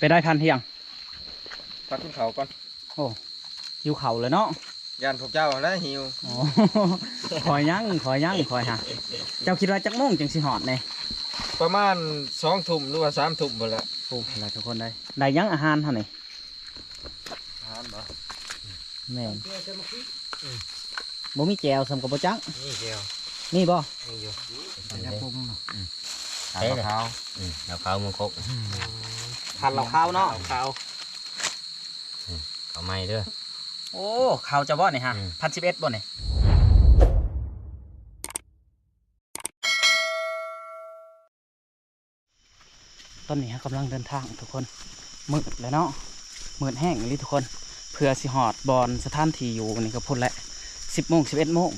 ไปได้ทันเที่ยงพักขึ้นเขาก่อนโอ้อยู่เขาเลยเนาะยานพวกเจ้าแล้วหิวคอยยั่งคอยฮะเจ้าคิดว่าจักโมงจังสิหอดเนี่ยประมาณ2 ทุ่มหรือว่า3 ทุ่มหมดแล้วโอ้อะไรทุกคนได้ยั่งอาหารเท่าไหร่อาหารบ่แม่บ่มีแจวสำกับบ่จังนี่แก้วนี่บ่นี่อยู่แล้ปรุงทานข้าวข้าวมังคุดทานข้าวเนาะข้าวไม่เด้อโอ้ข้าวจะบ่เนี่ยฮะ1,011บ่เนี่ยตอนนี้กำลังเดินทางทุกคนมืดแล้วเนาะมืดแห้งเลยทุกคนเพื่อสิหอดบอลสถานที่อยู่นี่ก็พุ่นแหละ10 โมง 11 โมง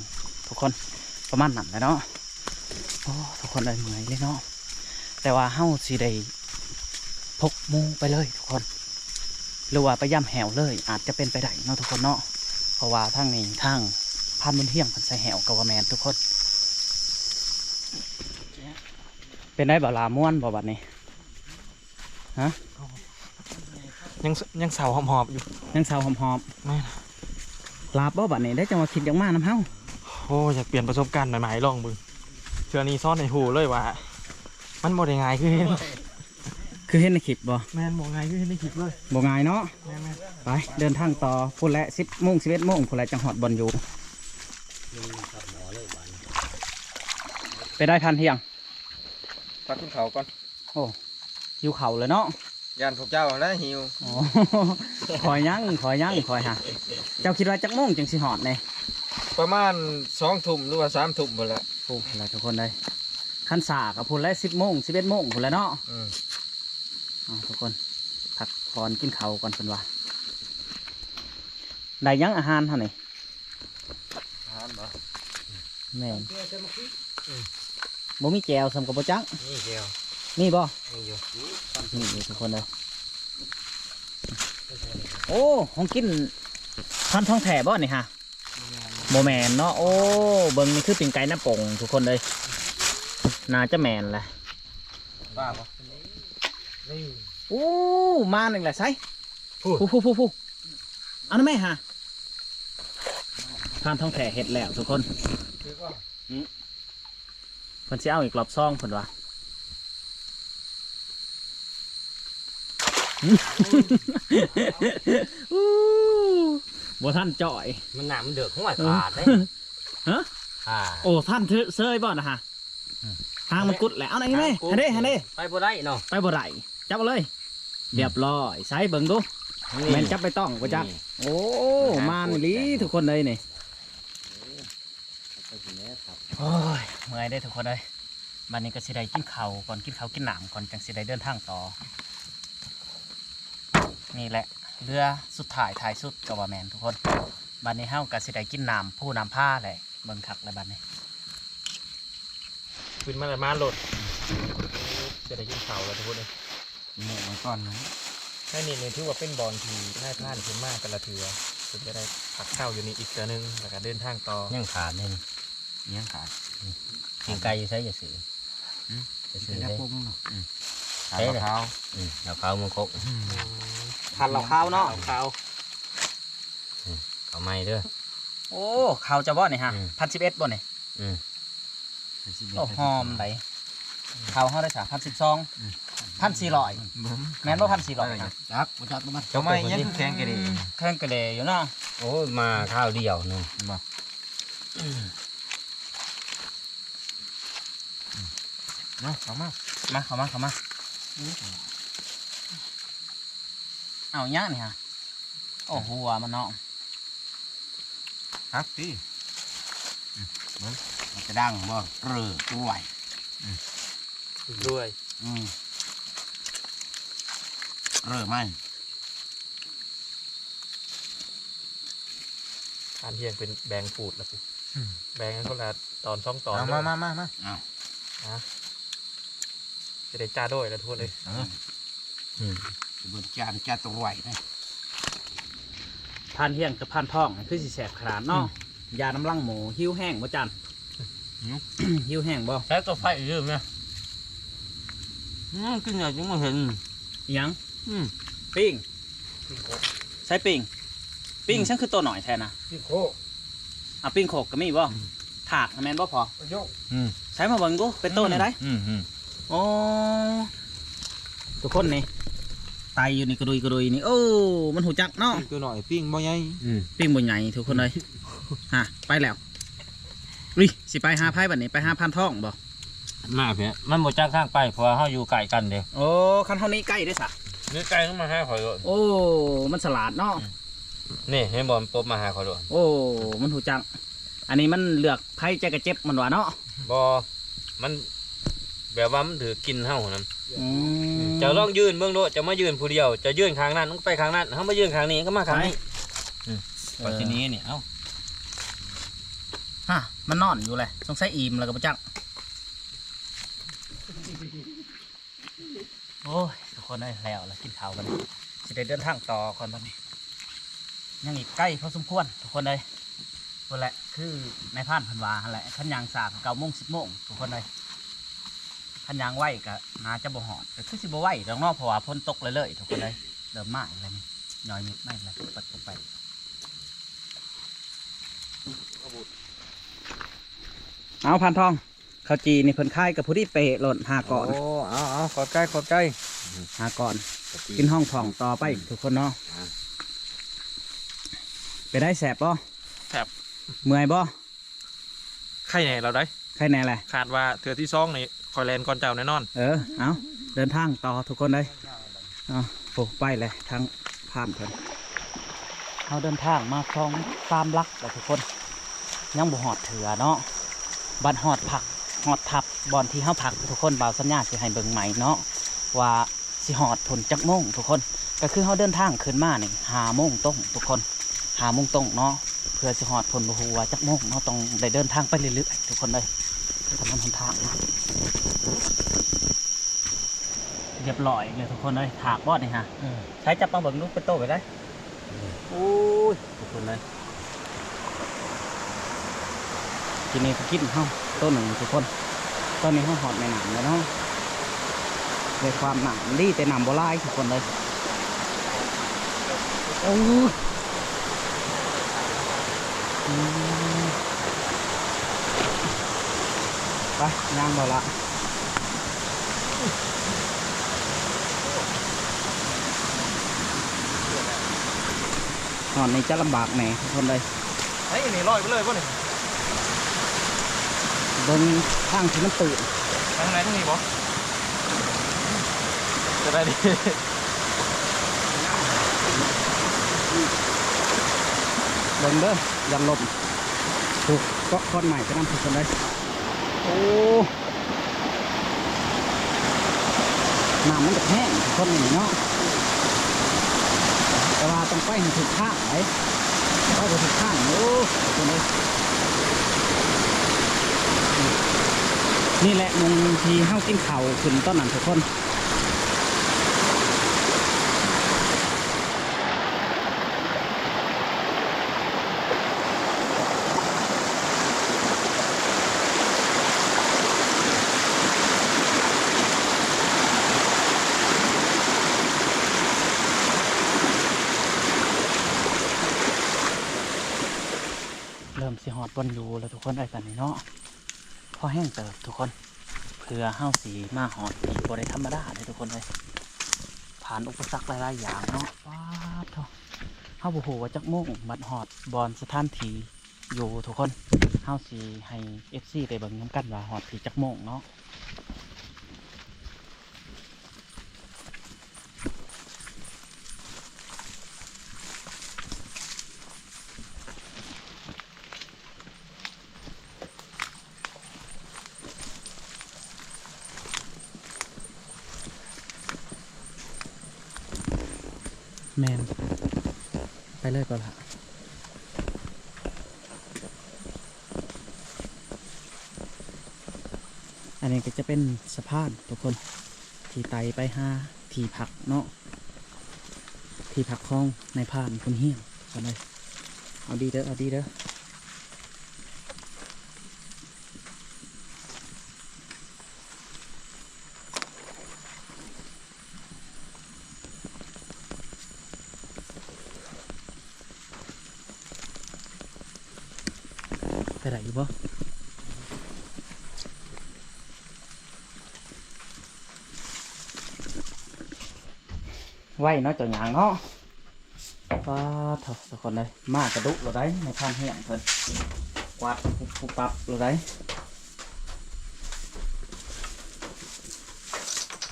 ทุกคนประมาณนั้นแหละเนาะโอ้ทุกคนได้เหนื่อยเลยเนาะแต่ว่าเฮาสิได้พกมูไปเลยทุกคนหรือว่าไปย่ำแหวเลยอาจจะเป็นไปได้เนาะทุกคนเนาะเพราะว่าทางนี้ทางพันบนเที่ยงพันใส่แหวกับว่าแมนทุกคนเป็นได้บ่ลาม่วนบ่บัดนี้ฮะยังเสาหอบอยู่ยังเสาหอบไม่ลาบ่บัดนี้ได้จังว่าคิดอย่างมากน้ำเฮาโอ้อยากเปลี่ยนประสบการณ์ใหม่ๆลองบึงเชื่อนี้ซ่อนในหูเลยว่ามันบ่ได้ง่ายคือเห็นในคลิปบ่แม่นบ่ง่ายคือเห็นในคลิปเลยบ่ง่ายเนาะไปเดินทางต่อพุ่นและ10 โมง 11 โมงพุ่นและจังหอดบอลอยู่ไปได้ทันเที่ยงพักขึ้นเขาก่อนโอ้อยู่เขาเลยเนาะยานพวกเจ้าแล้วหิวคอยยั่งคอยฮะเจ้าคิดว่าจักโมงจังสิหอดเนี่ยประมาณ2 ทุ่มหรือว่า3 ทุ่มหมดแล้วโอ้อะไรทุกคนขั้นสากับพุ่นและ10 โมง 11 โมงพุ่นแล้วเนาะทุกคนผักผ่อนกินเขาก่อนเป็นว่าได้ยั่งอาหารเท่าไหร่อาหารบ่แม่บ่มีแจวสำกับบ่จังนี่แก้วนี่บ่นี่อยู่นี่ทุกคนโอ้ของกินพันท้องแถบ่นี่ฮะโมแมนเนาะโอ้เบิ้งนี่คือปิ่งไก่น้ำป่งทุกคนเลยน่าจะแมนแหละบ้าปะนี่โอ้มาหนึ่งแหละไซผู้อันนั้นไหมฮะพันท้องแถเห็ดแล้วทุกคนเพิ่นสิเอาอีกรอบซองเพิ่นว่าบ่ท่านจ่อยมันหนามเดือดข้างหลังขาดได้ฮะโอ้ท่านเซยบ่นะฮะทางมันกุดแหละเอาไหนไหมฮันเด้ไปบ่ได้เนาะไปบ่ได้จับเลยเรียบร้อยใส่เบิ่งดูแม่นจับไปต้องบ่จับโอ้มานลีทุกคนเลยนี่โอ้ยเมื่อยได้ทุกคนเลยบัดนี้ก็สิได้กินข้าวก่อนกินข้าวกินหนามก่อนจังสิได้เดินทางต่อนี่แหละเรือสุดถ่ายสุดกับว่าแมนทุกคนบัดนี้เฮาก็สิได้กินน้ำผู้น้ำผ้าแหละเบิ่งคักเลยบัดนี้ขึ้นมาเลยมาโหลดจะได้กินข้าวแล้วทุกคนเลยหมูก่อนนะแค่นี้ถือว่าเป็นบอลทีน่าพลาดขึ้นมากแต่ละเถื่อคุณจะได้ผักข้าวอยู่นี่อีกเถื่อนึงแล้วก็เดินทางต่อยังขาดนึงยังขาดยังไกลอยู่ใช่จะซื้อจะซื้อได้ปุ้งเนาะใช่เลยข้าวมังคุดทานข้าวเนาะข้าวไม่เด้อโอ้ข้าวจะบ่เนี่ยฮะ1,011บ่เนี่ยโอ้หอมไหนข้าวเขาได้3,012 1,400แม่นบ่1,400นะจักมันทำไมยังแข็งกระเดอยู่เนาะโอ้มาข้าวเดียวนึงมาเข้ามาเอาย่างนี่ฮะโอ้หัวมันเนาะฮักสิมันจะดังบ่เรือด้วยเรือไหมทานเที่ยงเป็นแบงฟูดแล้วสิแบงกันคนละตอน2 ตอนมาจะได้จ้าด้วยแล้วทุกคนเลยเบิร์จานจ้าตัวไหวนะพานเที่ยงกับพานท้องคือสิแสบขนาดเนาะยาน้ำลังหมูหิ้วแห้งบ่จันหิ้วแห้งบ่ใช้ตัวไฟยืมเนี่ยกินอย่างยังไม่เห็นยัง ปิ้งใช้ปิ้งปิ้งฉันคือตัวหน่อยแทนนะ พี่โค อ่ะปิ้งโขกก็มีบ่ถากแมนบ่พอ โยก ใช้มาเบิ่งกูเป็นต้นได้โอ้ทุกคนนี่ไตอยู่นี่กระดุยนี่โอ้มันหูจักเนาะ ตัวหน่อยปิ้งบ่ใหญ่ ปิ้งบนใหญ่ทุกคนเลยฮะไปแล้ววิสิไปหาไพ่บัดนี้ไปหาพันท่องบ่ มาเพื่อมันหมดจากทางไปเพราะว่าเขาอยู่ไกลกันเด้ โอ้คันเท่านี้ใกล้ได้สะ นี่ไก่ต้องมาหาข่อยด้วย โอ้มันสลัดเนาะ นี่ให้บอลปบมาหาข่อยด้วย โอ้มันหูจักอันนี้มันเลือกไพ่ใจกระเจ็บมันว่าเนาะ บอมันแบบว่ามันถือกินเท่านั้น อืม จะลองยืนเบื้องโลจะมายืนผู้เดียวจะยืนข้างนั้นต้องไปข้างนั้นเขามายืนข้างนี้ก็มาข้างนี้ ปัจจุบันนี่เอ้า ฮะมันนอนอยู่เลยสงสัยอิ่มแล้วก็บ่จักโอ้ยทุกคนได้แล้วแล้วกินข้าวกันจะได้เดินทางต่อก่อนตอนนี้ยังอีกใกล้พอสมควรทุกคนเลยคนแหละคือในผ่านพันวาหั่นแหละขันยางสาม9 โมง 10 โมงทุกคนเลยขันยางไหวก็น่าจะบ่หอดแต่คือสิบ่ไหวตรงนอกเพราะว่าพ้นตกเลยทุกคนเลยเริ่มมากเลยนี่ย่อยมิดไม่เลยปัดลงไปเอาพันทองข้าวจีนี่เพิ่นค่ายกับผู้ที่เปะหล่นหาก่อน โอ้เอาขอใกล้ขอใกล้ หาก่อนกินห้องผ่องต่อไปทุกคนเนาะไปได้แสบป่ะ แสบ เมื่อยป่ะ ไข่ไหนเราได้ ใครแน่แหละ ขาดว่าเถื่อที่ซ่องนี่คอยแลนก่อนเจ้าแน่นอน เอาเดินทางต่อทุกคนเลยเอาโอ้ไปเลยทางผ่านเพิ่นเอาเดินทางมาคลองตามลักแล้วทุกคนยังบ่หอดเถื่อเนาะบัดหอดผักหอดทับบอนที่เฮาผักทุกคนบ่าวสัญญาสิให้เบิ่งใหม่เนาะว่าสิหอดผลจักโมงทุกคนก็คือเฮาเดินทางขึ้นมานี่5 โมงตรงทุกคน5 โมงตรงเนาะเพื่อสิหอดผลบ่ฮู้ว่าจักโมงเนาะต้องได้เดินทางไปเรื่อยๆทุกคนเลยถนนหนทางเนาะเรียบร้อยเลยทุกคนเลยถากบอดนี่ฮะใช้จับมาเบิ่งลูกเป็นโตไปได้โอ้ยทุกคนเลยทีนี้ก็กินห้องต้นหนึ่งทุกคนตอนนี้ห้องหอดในหนังเลยเนาะด้วยความหนังดีแต่หนังโบราณทุกคนเลยโอ้ยไปย่างบ่ละหอนนี้จะลำบากแหน่ทุกคนเลย ไอ้นี่ลอยไปเลยป่ะนี่ เดินทางที่มันตื่น ทางไหนทางนี้บ่จะได้ดิ เดินเด้อยันลมถูกก็ก้อนใหม่จะนำทุกคนเลยโอ้น้ำมันจะแห้งทุกคนนี่เนาะแต่ว่าต้องไปให้ถูกข้างไหนไปให้ถูกข้างโอ้ทุกคนเลยนี่แหละมงทีเฮ้ากินเข่าขึ้นต้นนั้นทุกคนเริ่มสิหอดบนอยู่แล้วทุกคนไอ้กันนี่เนาะพอแห้งเติบทุกคนเพื่อห้าวสีมาหอดอีกบริธรรมดาเลยทุกคนเลยผ่านอุปสรรคหลายๆอย่างเนาะว้าวเถอะห้าวบุหัวจักมุ่งบัดหอดบอลสถานทีอยู่ทุกคนห้าวสีให้FCไปเบิ่งน้ำกันว่าหอดผีจักมุ่งเนาะแมนไปเลยก่อนละอันนี้ก็จะเป็นสะพานทุกคนที่ไต่ไปห้าที่ผักเนาะที่ผักคลองในผ่านคุณเฮียงกันเลยเอาดีเด้อเอาดีเด้อ ไปไหนอยู่บ่ไหวเนาะเจ้าหยางเนาะป้าเถอะทุกคนเลยมากระดุกเราได้ในข้างแห้งเพิ่นกวาดปุบปับเราได้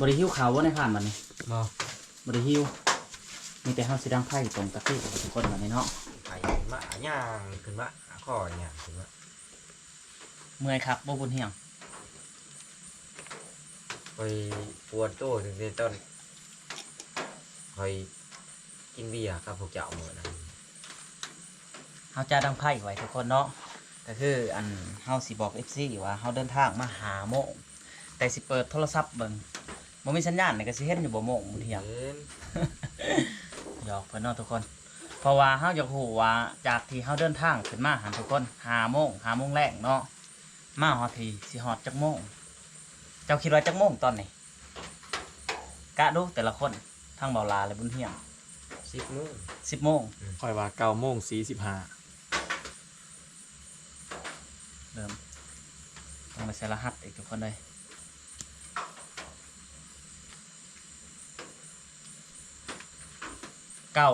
บริหิวขาวว่าในผ่านมันนี่ บ่ บริหิวมีแต่ห้าสีดังไผ่ตรงกะทิทุกคนแบบนี้เนาะ ไปมาย่างขึ้นมาข้อย่างขึ้นมา เมื่อยครับบ่บุญเหี่ยง ไปปวดโต้ถึงในต้นคอยกินเบียร์กับพวกเจ้าเหมือนนั้น เฮาจะดังไผ่ไว้ทุกคนเนาะก็คืออันเฮาสิบอก FC ว่าเฮาเดินทางมาหาโมงแต่สิเปิดโทรศัพท์เบิ่งบ่มีสัญญาณนี่ก็สิเห็นอยู่บ่โมงบุญเหี่ยง เห็น หยอกเพิ่นเนาะทุกคน เพราะว่าเฮาอยากรู้ว่าจากที่เฮาเดินทางขึ้นมาหันทุกคน5 โมงแรกเนาะมาฮอดที่สิฮอดจักโมงเจ้าคิดว่าจักโมงตอนนี้กะดูแต่ละคนทั้งเบาลาและบุญเฮียง 10 มื้อ 10 โมง คอยว่า9:45 เริ่มต้องไปใส่รหัสอีกทุกคนเลย9:24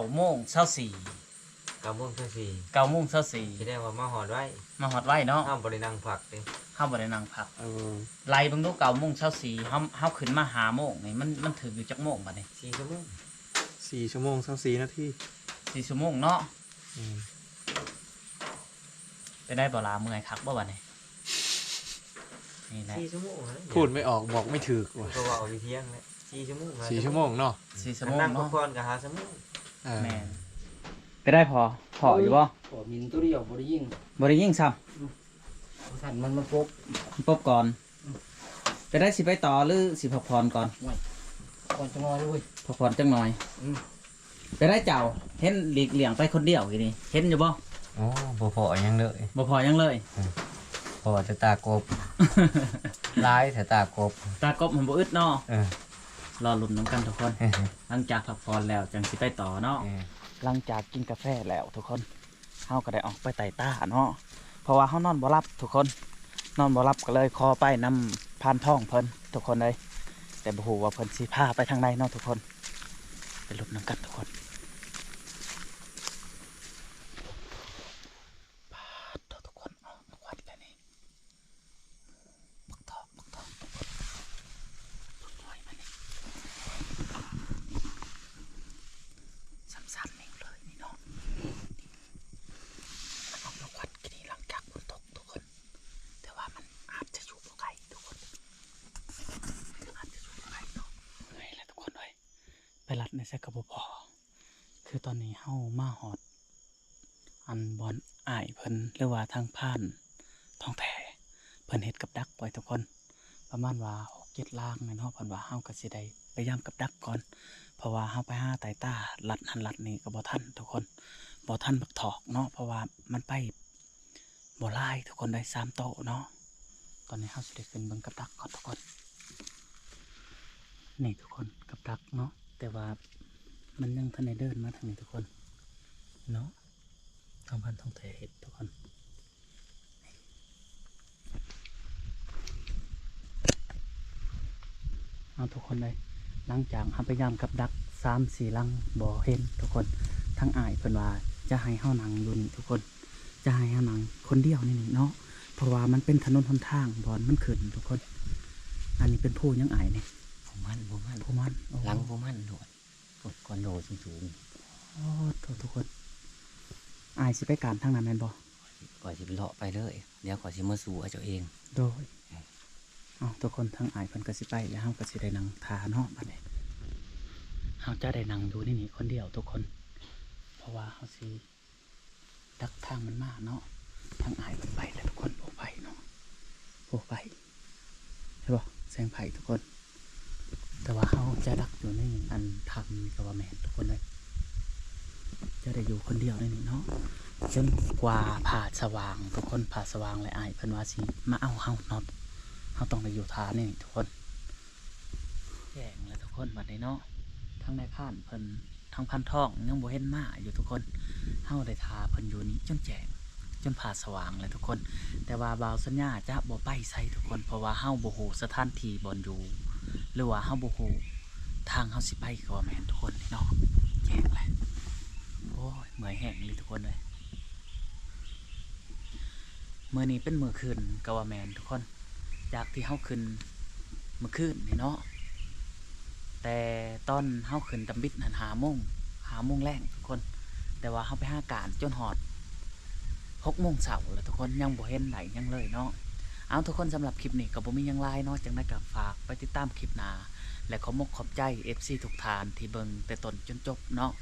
9:24 9:24 คิดได้ว่ามาหอดไว้ มาฮอดไว้เนาะ ห้ามบรินังผักเลย เฮาบ่ได้นั่งพักไล่เบิ่งดู9:24เฮาขึ้นมา5 โมงนี่มันถึงอยู่จักโมงบัดนี้ 4 ชั่วโมง 4 ชั่วโมง24 นาที 4 ชั่วโมงเนาะไปได้บ่ลาเมื่อยคักบ่บัดนี้นี่แหละ 4 ชั่วโมงนะ พูดไม่ออกบอกไม่ถูกว่ะ ก็ว่าเอาไปเที่ยงแล้ว4 ชั่วโมง 4 ชั่วโมงเนาะ 4 ชั่วโมง นั่งพัก เนาะ ผ่อนกับ5 ชั่วโมง แม่นไปได้พออยู่บ่ ขอมินตัวเดียวบริยิ่ง บ่ได้ยิ่งซ้ำ สั่นมันมาปุ๊บ ปบก่อนไปได้สิไปต่อหรือสิพักผ่อนก่อน ก่อนจะงอยด้วย พักผ่อนจังหน่อยไปได้เจ้าเห็นหลีกเลี่ยงไปคนเดียวทีนี้เห็นอยู่บ่ โอ้บ่พอยังเลย บ่พอยังเลย พอจะตากบร้ายแต่ตากบ ตากบมันบ่อึดเนาะ เออ รอลุ้นน้ำกันทุกคน หลังจากพักผ่อนแล้วจังสิไปต่อเนาะหลังจากกินกาแฟแล้วทุกคนเฮาก็ได้ออกไปไต่ต้าเนาะเพราะว่าเฮานอนบ่หลับทุกคนนอนบ่หลับก็เลยคอไปนำพานท้องเพิ่นทุกคนเลยแต่บ่ฮู้ว่าเพิ่นสิพาไปทางใดเนาะทุกคนไปลุ้นน้ำกันทุกคนปาดเถอะทุกคนออกมาวัดแล้วนี่บักทองทุกคนลุ้นหน่อยมานี่ซ้ำๆนิ่งเลยนี่เนาะมันออกมาวัดกันนี่หลังจากฝนตกทุกคนแต่ว่ามันอาจจะอยู่บ่ไกลทุกคนอาจจะอยู่บ่ไกลเนาะเหนื่อยแล้วทุกคนเลยไปรัดในแซกกระบอกพอคือตอนนี้เฮามาหอดอันบอลอ้ายเพิ่นหรือว่าทางผ่านท้องแท้เพิ่นเฮ็ดกับดักไว้ทุกคนประมาณว่า6-7 ล่างเนาะเพิ่นว่าเฮาก็สิได้พยายามกับดักก่อนเพราะว่าเฮาไปหาไต่ต้าลัดหันลัดนี่ก็บ่ทันทุกคนบ่ทันบักถอกเนาะเพราะว่ามันไปบ่หลายทุกคนได้3 โต๊ะเนาะตอนนี้เฮาสิได้ขึ้นเบิ่งกับดักก่อนทุกคนนี่ทุกคนกับดักเนาะแต่ว่ามันยังทันได้เดินมาทางนี้ทุกคนเนาะทางพันท้องแท้เฮ็ดทุกคนเอาทุกคนเลยหลังจากพยายามกับดัก3-4 ลังบ่เห็นทุกคนทั้งอ้ายเพิ่นว่าจะให้เฮานั่งอยู่นี่ทุกคนจะให้เฮานั่งคนเดียวนี่เนาะเพราะว่ามันเป็นถนนหนทางบ่อนมันขึ้นทุกคน อันนี้เป็นผู้ยังอ้ายนี่ ผมมัน ผู้มันโอ้ หลังผมมันโดดกดก่อนโดดสูง โอ้ทุกคนอ้ายสิไปการทางนั้นแม่นบ่ ๆก่อนจะเลาะไปเลยเดี๋ยวก่อนจะมาสู่เอาเจ้าเอง โดยทุกคนทั้งอ้ายเพิ่นก็สิไปแล้วเฮาก็สิได้นั่งทาเนาะบัดนี้เฮาจะได้นั่งอยู่นี่คนเดียวทุกคน เพราะว่าเฮาสิดักทางมันมาเนาะทางอ้ายเพิ่นไปแล้วทุกคนโผล่ไปเนาะโผล่ไปใช่บ่แสงไผ่ทุกคน แต่ว่าเฮาจะดักอยู่ในอันทำนี่ก็ว่าแม่นทุกคนเลยจะได้อยู่คนเดียวในนี่เนาะจนกว่าผ่าสว่างทุกคนผ่าสว่างและอ้ายเพิ่นว่าสิมาเอาเฮาเนาะเฮาต้องได้อยู่ทานี่ทุกคนแจ้งแล้วทุกคนบัดนี้เนาะทั้งในผ่านเพิ่นทั้งพันทองยังบ่เห็นมาอยู่ทุกคนเฮาได้ทาเพิ่นอยู่นี้จนแจ้ง จนผ่าสว่างเลยทุกคนแต่ว่าบ่าวสัญญาจะบ่ไปใส่ทุกคนเพราะว่าเฮาบ่ฮู้สถานที่บ่อนอยู่หรือว่าเฮาบ่ฮู้ทางเฮาสิไปก็ว่าแม่นทุกคนนี่เนาะแจ้งเลยโอ้ยเมื่อยแห้งเลยทุกคนเลยมื้อนี้เป็นมื้อคืนก็ว่าแม่นทุกคนจากที่เฮาขึ้นมื้อคืนนี่เนาะแต่ตอนเฮาขึ้นตำบิดนั่น5 โมงแรงทุกคนแต่ว่าเฮาไปหาการจนฮอด6 โมงเช้าแล้วทุกคนยังบ่เห็นไหนยังเลยเนาะเอาทุกคนสำหรับคลิปนี้ก็บ่มีหยังหลายเนาะจังได๋ก็ฝากไปติดตามคลิปหน้าและขอมกขอบใจ FC ทุกท่านที่เบิ่งแต่ต้นจนจบเนาะ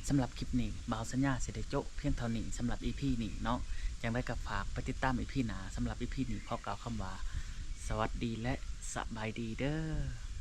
สำหรับคลิปนี้บ่าวสัญญาสิได้จบเพียงเท่านี้สำหรับ EP นี้เนาะจังได๋ก็ฝากไปติดตาม EP หน้าสำหรับ EP นี้ขอกล่าวคำว่าสวัสดีและสบายดีเด้อ